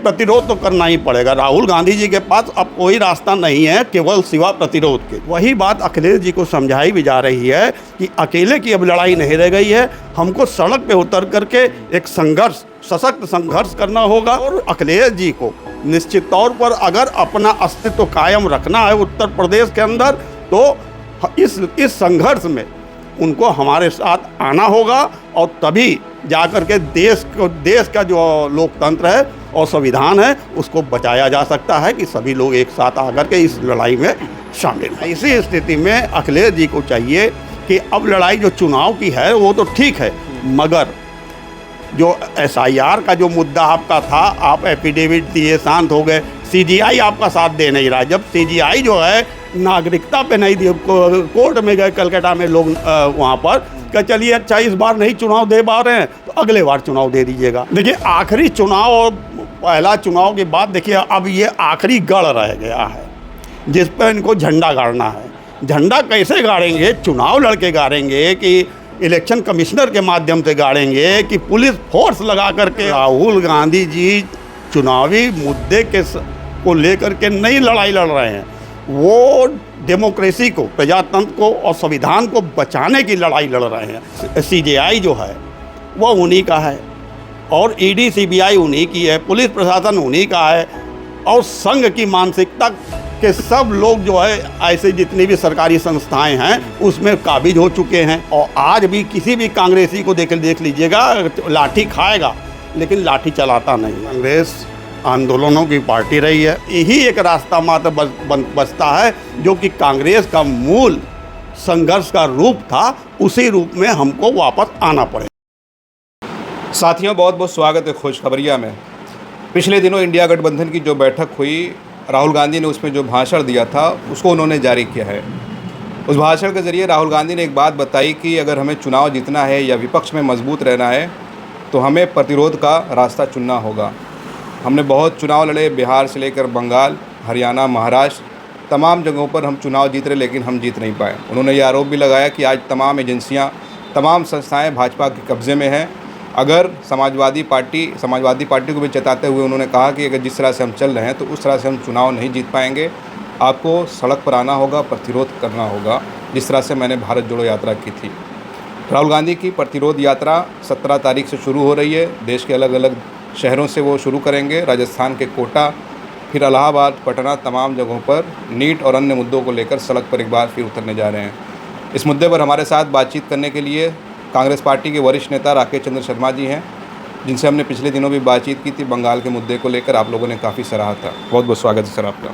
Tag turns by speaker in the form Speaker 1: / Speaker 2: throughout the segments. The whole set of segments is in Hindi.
Speaker 1: प्रतिरोध तो करना ही पड़ेगा। राहुल गांधी जी के पास अब कोई रास्ता नहीं है केवल सिवा प्रतिरोध के। वही बात अखिलेश जी को समझाई भी जा रही है कि अकेले की अब लड़ाई नहीं रह गई है, हमको सड़क पे उतर करके एक संघर्ष, सशक्त संघर्ष करना होगा। और अखिलेश जी को निश्चित तौर पर अगर अपना अस्तित्व कायम रखना है उत्तर प्रदेश के अंदर, तो इस संघर्ष में उनको हमारे साथ आना होगा और तभी जाकर के देश का जो लोकतंत्र है और संविधान है उसको बचाया जा सकता है कि सभी लोग एक साथ आकर के इस लड़ाई में शामिल हैं। इसी स्थिति में अखिलेश जी को चाहिए कि अब लड़ाई जो चुनाव की है वो तो ठीक है, मगर जो SIR का जो मुद्दा आपका था, आप एफिडेविट दिए, शांत हो गए, CGI आपका साथ दे नहीं रहा। जब CGI जो है नागरिकता पे नहीं दी, कोर्ट में गए कलकत्ता में लोग वहाँ पर कि चलिए अच्छा इस बार नहीं चुनाव दे पा रहे हैं तो अगले बार चुनाव दे दीजिएगा। देखिए आखिरी चुनाव और पहला चुनाव के बाद देखिए अब ये आखिरी गढ़ रह गया है जिस पर इनको झंडा गाड़ना है। झंडा कैसे गाड़ेंगे? चुनाव लड़के गाड़ेंगे कि इलेक्शन कमिश्नर के माध्यम से गाड़ेंगे कि पुलिस फोर्स लगा करके? राहुल गांधी जी चुनावी मुद्दे को लेकर के नई लड़ाई लड़ रहे हैं, वो डेमोक्रेसी को, प्रजातंत्र को और संविधान को बचाने की लड़ाई लड़ रहे हैं। CGI जो है वो उन्हीं का है और ED CBI उन्हीं की है, पुलिस प्रशासन उन्हीं का है और संघ की मानसिकता के सब लोग जो है ऐसे जितनी भी सरकारी संस्थाएं हैं उसमें काबिज हो चुके हैं। और आज भी किसी भी कांग्रेसी को देख लीजिएगा, लाठी खाएगा लेकिन लाठी चलाता नहीं। कांग्रेस आंदोलनों की पार्टी रही है, यही एक रास्ता मात्र बचता है जो कि कांग्रेस का मूल संघर्ष का रूप था, उसी रूप में हमको वापस आना पड़े।
Speaker 2: साथियों, बहुत बहुत स्वागत है खुशखबरिया में। पिछले दिनों इंडिया गठबंधन की जो बैठक हुई, राहुल गांधी ने उसमें जो भाषण दिया था उसको उन्होंने जारी किया है। उस भाषण के ज़रिए राहुल गांधी ने एक बात बताई कि अगर हमें चुनाव जीतना है या विपक्ष में मजबूत रहना है तो हमें प्रतिरोध का रास्ता चुनना होगा। हमने बहुत चुनाव लड़े, बिहार से लेकर बंगाल, हरियाणा, महाराष्ट्र, तमाम जगहों पर हम चुनाव जीत रहे लेकिन हम जीत नहीं पाए। उन्होंने ये आरोप भी लगाया कि आज तमाम एजेंसियां, तमाम संस्थाएं भाजपा के कब्ज़े में हैं। अगर समाजवादी पार्टी को भी चेताते हुए उन्होंने कहा कि अगर जिस तरह से हम चल रहे हैं तो उस तरह से हम चुनाव नहीं जीत पाएंगे, आपको सड़क पर आना होगा, प्रतिरोध करना होगा, जिस तरह से मैंने भारत जोड़ो यात्रा की थी। राहुल गांधी की प्रतिरोध यात्रा 17 तारीख से शुरू हो रही है। देश के अलग अलग शहरों से वो शुरू करेंगे, राजस्थान के कोटा, फिर इलाहाबाद, पटना, तमाम जगहों पर नीट और अन्य मुद्दों को लेकर सड़क पर एक बार फिर उतरने जा रहे हैं। इस मुद्दे पर हमारे साथ बातचीत करने के लिए कांग्रेस पार्टी के वरिष्ठ नेता राकेश चंद्र शर्मा जी हैं, जिनसे हमने पिछले दिनों भी बातचीत की थी। बंगाल के मुद्दे को लेकर आप लोगों ने काफ़ी सराहा था। बहुत बहुत स्वागत है सर आपका।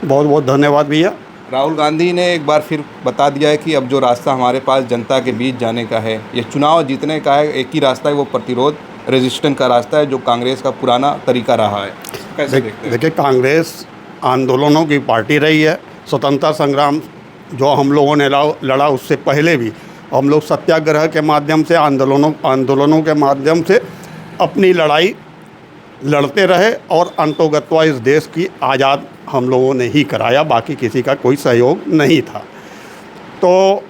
Speaker 1: बहुत बहुत धन्यवाद भैया।
Speaker 2: राहुल गांधी ने एक बार फिर बता दिया है कि अब जो रास्ता हमारे पास जनता के बीच जाने का है, ये चुनाव जीतने का है, एक ही रास्ता है, वो प्रतिरोध, रेजिस्टेंस का रास्ता है, जो कांग्रेस का पुराना तरीका रहा है। कैसे देखते हैं?
Speaker 1: देखिए, कांग्रेस आंदोलनों की पार्टी रही है। स्वतंत्रता संग्राम जो हम लोगों ने लड़ा उससे पहले भी हम लोग सत्याग्रह के माध्यम से, आंदोलनों के माध्यम से अपनी लड़ाई लड़ते रहे और अंतोगत्वा इस देश की आज़ाद हम लोगों ने ही कराया, बाकी किसी का कोई सहयोग नहीं था। तो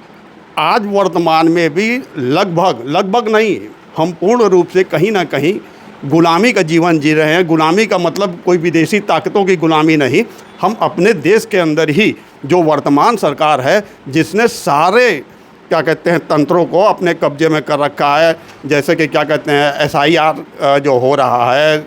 Speaker 1: आज वर्तमान में भी लगभग नहीं, हम पूर्ण रूप से कहीं ना कहीं गुलामी का जीवन जी रहे हैं। गुलामी का मतलब कोई विदेशी ताकतों की गुलामी नहीं, हम अपने देश के अंदर ही जो वर्तमान सरकार है जिसने सारे क्या कहते हैं तंत्रों को अपने कब्जे में कर रखा है, जैसे कि क्या कहते हैं SIR जो हो रहा है,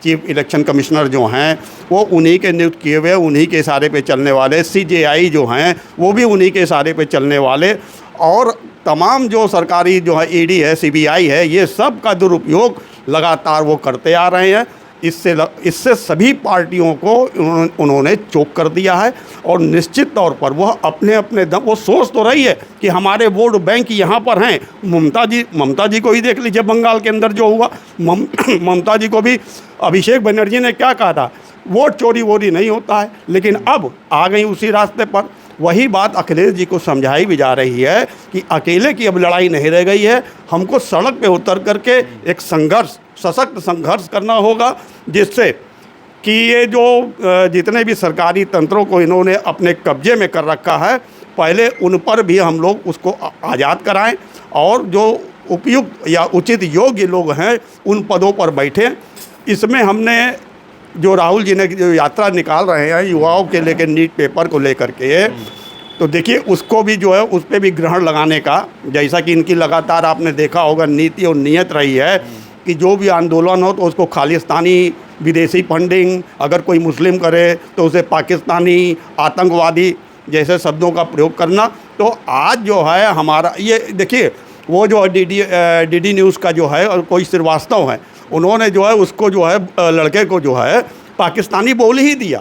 Speaker 1: चीफ इलेक्शन कमिश्नर जो हैं वो उन्हीं के नियुक्त किए हुए, उन्हीं के इशारे पे चलने वाले, CGI जो हैं वो भी उन्हीं के इशारे पे चलने वाले, और तमाम जो सरकारी जो है ED है, CBI है, ये सब का दुरुपयोग लगातार वो करते आ रहे हैं। इससे सभी पार्टियों को उन्होंने चोक कर दिया है और निश्चित तौर पर वह अपने दम वो सोच तो रही है कि हमारे वोट बैंक यहाँ पर हैं। ममता जी को ही देख लीजिए, बंगाल के अंदर जो हुआ, ममता जी को भी अभिषेक बनर्जी ने क्या कहा था, वोट चोरी वोरी नहीं होता है, लेकिन अब आ गई उसी रास्ते पर। वही बात अखिलेश जी को समझाई भी जा रही है कि अकेले की अब लड़ाई नहीं रह गई है, हमको सड़क पे उतर करके एक संघर्ष, सशक्त संघर्ष करना होगा, जिससे कि ये जो जितने भी सरकारी तंत्रों को इन्होंने अपने कब्जे में कर रखा है, पहले उन पर भी हम लोग उसको आज़ाद कराएं और जो उपयुक्त या उचित योग्य लोग हैं उन पदों पर बैठें। इसमें हमने जो राहुल जी ने जो यात्रा निकाल रहे हैं युवाओं के लेकर नीट पेपर को लेकर के, तो देखिए उसको भी जो है उस पर भी ग्रहण लगाने का, जैसा कि इनकी लगातार आपने देखा होगा नीति और नीयत रही है कि जो भी आंदोलन हो तो उसको खालिस्तानी विदेशी फंडिंग, अगर कोई मुस्लिम करे तो उसे पाकिस्तानी आतंकवादी जैसे शब्दों का प्रयोग करना। तो आज जो है हमारा ये देखिए, वो जो डीडी न्यूज़ का जो है और कोई श्रीवास्तव है, उन्होंने जो है उसको जो है लड़के को जो है पाकिस्तानी बोल ही दिया।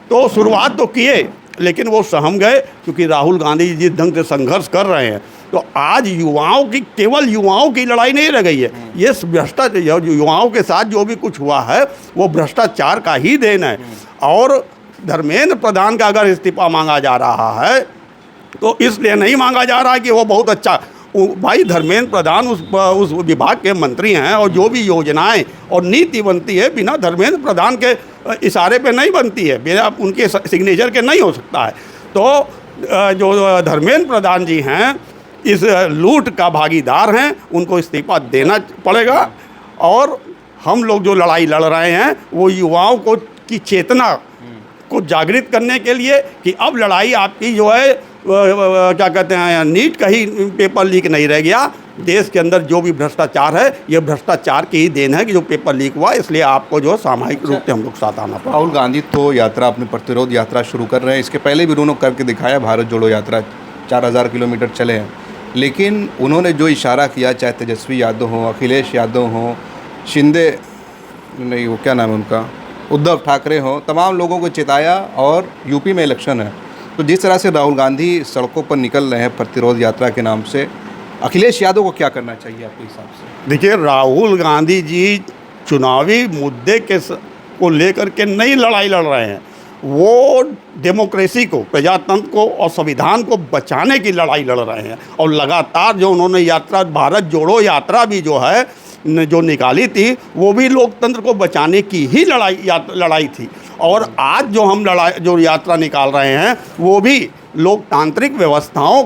Speaker 1: तो शुरुआत तो किए लेकिन वो सहम गए, क्योंकि राहुल गांधी जी जिस ढंग से संघर्ष कर रहे हैं। तो आज युवाओं की, केवल युवाओं की लड़ाई नहीं रह गई है, ये भ्रष्टाचार, युवाओं के साथ जो भी कुछ हुआ है वो भ्रष्टाचार का ही देन है। और धर्मेंद्र प्रधान का अगर इस्तीफा मांगा जा रहा है तो इसलिए नहीं मांगा जा रहा है कि वो बहुत अच्छा, भाई धर्मेंद्र प्रधान उस विभाग के मंत्री हैं और जो भी योजनाएं और नीति बनती है बिना धर्मेंद्र प्रधान के इशारे पे नहीं बनती है, बिना उनके सिग्नेचर के नहीं हो सकता है। तो जो धर्मेंद्र प्रधान जी हैं इस लूट का भागीदार हैं, उनको इस्तीफा देना पड़ेगा। और हम लोग जो लड़ाई लड़ रहे हैं वो युवाओं को की चेतना को जागृत करने के लिए कि अब लड़ाई आपकी जो है क्या कहते हैं, नीट का ही पेपर लीक नहीं रह गया, देश के अंदर जो भी भ्रष्टाचार है ये भ्रष्टाचार की ही देन है कि जो पेपर लीक हुआ, इसलिए आपको जो सामूहिक रूप से हम लोग साथ आना पड़ा।
Speaker 2: राहुल गांधी तो यात्रा, अपनी प्रतिरोध यात्रा शुरू कर रहे हैं। इसके पहले भी उन्होंने करके दिखाया, भारत जोड़ो यात्रा 4000 किलोमीटर चले हैं। लेकिन उन्होंने जो इशारा किया, चाहे तेजस्वी यादव हों, अखिलेश यादव हों, शिंदे नहीं वो क्या नाम है उनका, उद्धव ठाकरे हों, तमाम लोगों को चिताया। और यूपी में इलेक्शन है, तो जिस तरह से राहुल गांधी सड़कों पर निकल रहे हैं प्रतिरोध यात्रा के नाम से, अखिलेश यादव को क्या करना चाहिए आपके हिसाब से?
Speaker 1: देखिए, राहुल गांधी जी चुनावी मुद्दे को लेकर के नई लड़ाई लड़ रहे हैं, वो डेमोक्रेसी को, प्रजातंत्र को और संविधान को बचाने की लड़ाई लड़ रहे हैं। और लगातार जो उन्होंने यात्रा, भारत जोड़ो यात्रा भी जो है जो निकाली थी, वो भी लोकतंत्र को बचाने की ही लड़ाई थी। और आज जो हम जो यात्रा निकाल रहे हैं वो भी लोकतांत्रिक व्यवस्थाओं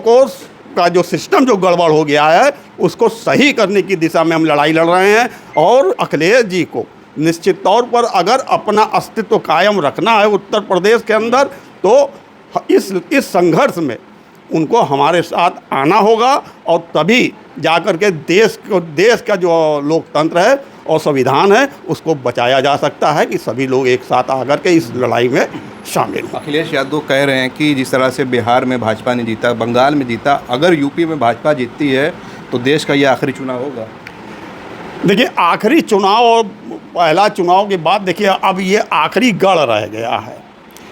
Speaker 1: का जो सिस्टम जो गड़बड़ हो गया है उसको सही करने की दिशा में हम लड़ाई लड़ रहे हैं। और अखिलेश जी को निश्चित तौर पर अगर अपना अस्तित्व कायम रखना है उत्तर प्रदेश के अंदर, तो इस संघर्ष में उनको हमारे साथ आना होगा। और तभी जाकर के देश का जो लोकतंत्र है और संविधान है उसको बचाया जा सकता है कि सभी लोग एक साथ आकर के इस लड़ाई में शामिल हों।
Speaker 2: अखिलेश यादव कह रहे हैं कि जिस तरह से बिहार में भाजपा ने जीता, बंगाल में जीता, अगर यूपी में भाजपा जीतती है तो देश का ये आखिरी चुनाव होगा।
Speaker 1: देखिए, आखिरी चुनाव और पहला चुनाव के बाद देखिए अब ये आखिरी गढ़ रह गया है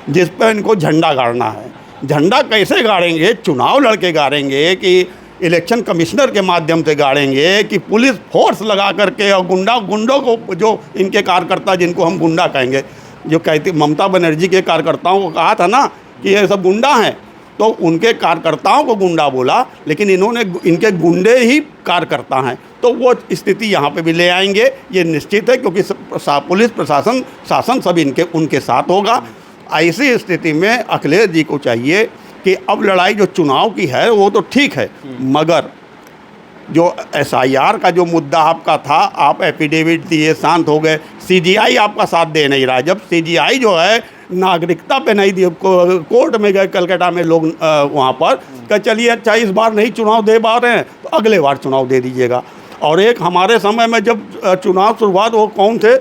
Speaker 1: जिस पर इनको झंडा गाड़ना है। झंडा कैसे गाड़ेंगे? चुनाव लड़के गाड़ेंगे कि इलेक्शन कमिश्नर के माध्यम से गाड़ेंगे कि पुलिस फोर्स लगा करके, और गुंडों को, जो इनके कार्यकर्ता जिनको हम गुंडा कहेंगे, जो कहती ममता बनर्जी के कार्यकर्ताओं को कहा था ना कि ये सब गुंडा हैं, तो उनके कार्यकर्ताओं को गुंडा बोला, लेकिन इन्होंने इनके गुंडे ही कार्यकर्ता हैं। तो वो स्थिति यहाँ पे भी ले आएंगे, ये निश्चित है, क्योंकि पुलिस प्रशासन शासन सब उनके साथ होगा। ऐसी स्थिति में अखिलेश जी को चाहिए कि अब लड़ाई जो चुनाव की है वो तो ठीक है, मगर जो SIR का जो मुद्दा आपका था, आप एफिडेविट दिए, शांत हो गए, CGI आपका साथ दे नहीं रहा है। जब CGI जो है नागरिकता पे नहीं दिए, कोर्ट में गए कलकत्ता में लोग वहाँ पर कि चलिए अच्छा इस बार नहीं चुनाव दे पा रहे हैं तो अगले बार चुनाव दे दीजिएगा। और एक हमारे समय में जब चुनाव शुरुआत, वो कौन थे,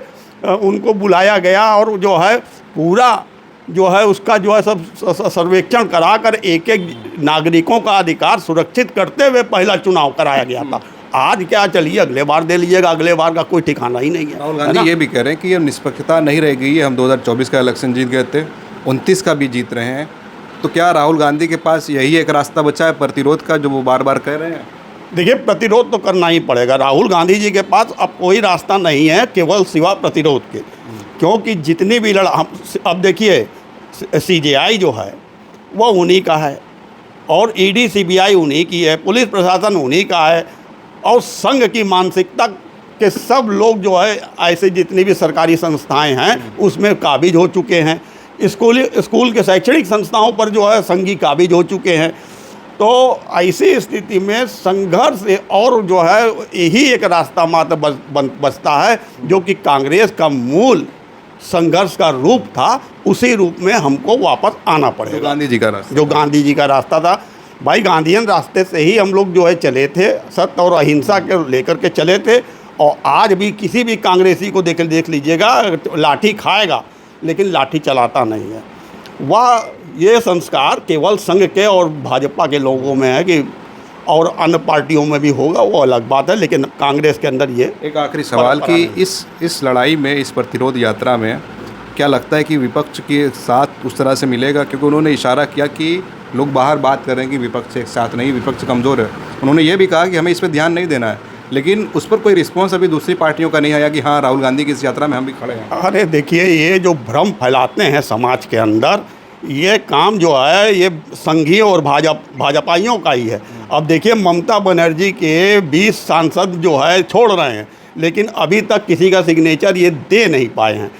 Speaker 1: उनको बुलाया गया और जो है पूरा जो है उसका जो है सब सर्वेक्षण कराकर एक एक नागरिकों का अधिकार सुरक्षित करते हुए पहला चुनाव कराया गया था। आज क्या, चलिए अगले बार दे लीजिएगा, अगले बार का कोई ठिकाना ही नहीं है।
Speaker 2: राहुल गांधी ये भी कह रहे हैं कि ये निष्पक्षता नहीं रह गई है, हम 2024 का इलेक्शन जीत गए थे, 29 का भी जीत रहे हैं, तो क्या राहुल गांधी के पास यही एक रास्ता बचा है प्रतिरोध का, जो वो बार बार कह रहे हैं?
Speaker 1: देखिए, प्रतिरोध तो करना ही पड़ेगा। राहुल गांधी जी के पास अब कोई रास्ता नहीं है केवल सिवा प्रतिरोध के, क्योंकि जितनी भी अब देखिए CGI जो है वो उन्हीं का है, और ED CBI उन्हीं की है, पुलिस प्रशासन उन्हीं का है, और संघ की मानसिकता के सब लोग जो है ऐसे जितनी भी सरकारी संस्थाएं हैं उसमें काबिज हो चुके हैं। स्कूल के शैक्षणिक संस्थाओं पर जो है संघी काबिज हो चुके हैं। तो ऐसी स्थिति में संघर्ष और जो है यही एक रास्ता मात्र बचता है, जो कि कांग्रेस का मूल संघर्ष का रूप था, उसी रूप में हमको वापस आना
Speaker 2: जो
Speaker 1: पड़ेगा।
Speaker 2: गांधी जी का रास्ता,
Speaker 1: जो गांधी जी का रास्ता था, भाई गांधीयन रास्ते से ही हम लोग जो है चले थे, सत्य और अहिंसा के लेकर के चले थे। और आज भी किसी भी कांग्रेसी को देख लीजिएगा, लाठी खाएगा लेकिन लाठी चलाता नहीं है। वह ये संस्कार केवल संघ के और भाजपा के लोगों में है कि और अन्य पार्टियों में भी होगा, वो अलग बात है, लेकिन कांग्रेस के अंदर ये
Speaker 2: एक आखिरी सवाल कि इस लड़ाई में, इस प्रतिरोध यात्रा में क्या लगता है कि विपक्ष के साथ उस तरह से मिलेगा? क्योंकि उन्होंने इशारा किया कि लोग बाहर बात कर रहे हैं कि विपक्ष एक साथ नहीं, विपक्ष कमज़ोर है। उन्होंने ये भी कहा कि हमें इस पर ध्यान नहीं देना है, लेकिन उस पर कोई रिस्पॉन्स अभी दूसरी पार्टियों का नहीं आया कि हाँ, राहुल गांधी की इस यात्रा में हम भी खड़े हैं।
Speaker 1: अरे देखिए, ये जो भ्रम फैलाते हैं समाज के अंदर, ये काम जो है ये संघीय और भाजपाइयों का ही है। अब देखिए, ममता बनर्जी के 20 सांसद जो है छोड़ रहे हैं, लेकिन अभी तक किसी का सिग्नेचर ये दे नहीं पाए हैं।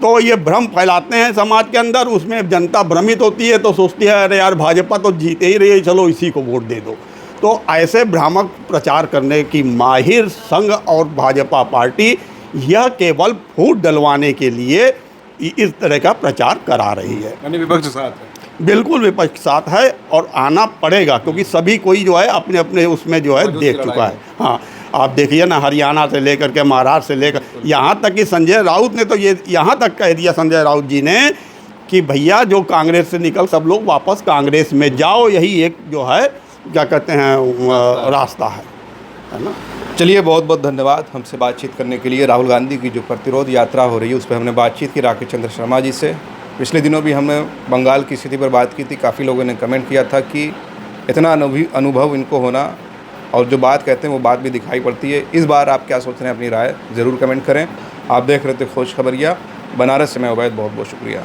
Speaker 1: तो ये भ्रम फैलाते हैं समाज के अंदर, उसमें जनता भ्रमित होती है तो सोचती है अरे यार भाजपा तो जीते ही रही है, चलो इसी को वोट दे दो। तो ऐसे भ्रामक प्रचार करने की माहिर संघ और भाजपा पार्टी यह केवल फूट डलवाने के लिए इस तरह का प्रचार करा रही है।
Speaker 2: यानी विपक्ष साथ है।
Speaker 1: बिल्कुल विपक्ष साथ है और आना पड़ेगा, क्योंकि सभी कोई जो है अपने अपने उसमें जो है देख चुका है। हाँ, आप देखिए ना, हरियाणा से लेकर के महाराष्ट्र से लेकर यहाँ तक कि संजय राउत ने तो ये यहाँ तक कह दिया, संजय राउत जी ने, कि भैया जो कांग्रेस से निकल सब लोग वापस कांग्रेस में जाओ, यही एक जो है क्या कहते हैं रास्ता है ना।
Speaker 2: चलिए, बहुत बहुत धन्यवाद हमसे बातचीत करने के लिए। राहुल गांधी की जो प्रतिरोध यात्रा हो रही है उस पर हमने बातचीत की राकेश चंद्र शर्मा जी से। पिछले दिनों भी हमने बंगाल की स्थिति पर बात की थी, काफ़ी लोगों ने कमेंट किया था कि इतना अनुभव इनको होना और जो बात कहते हैं वो बात भी दिखाई पड़ती है। इस बार आप क्या सोच रहे हैं, अपनी राय ज़रूर कमेंट करें। आप देख रहे थे खोज खबरिया, बनारस से मैं उबैद, बहुत बहुत शुक्रिया।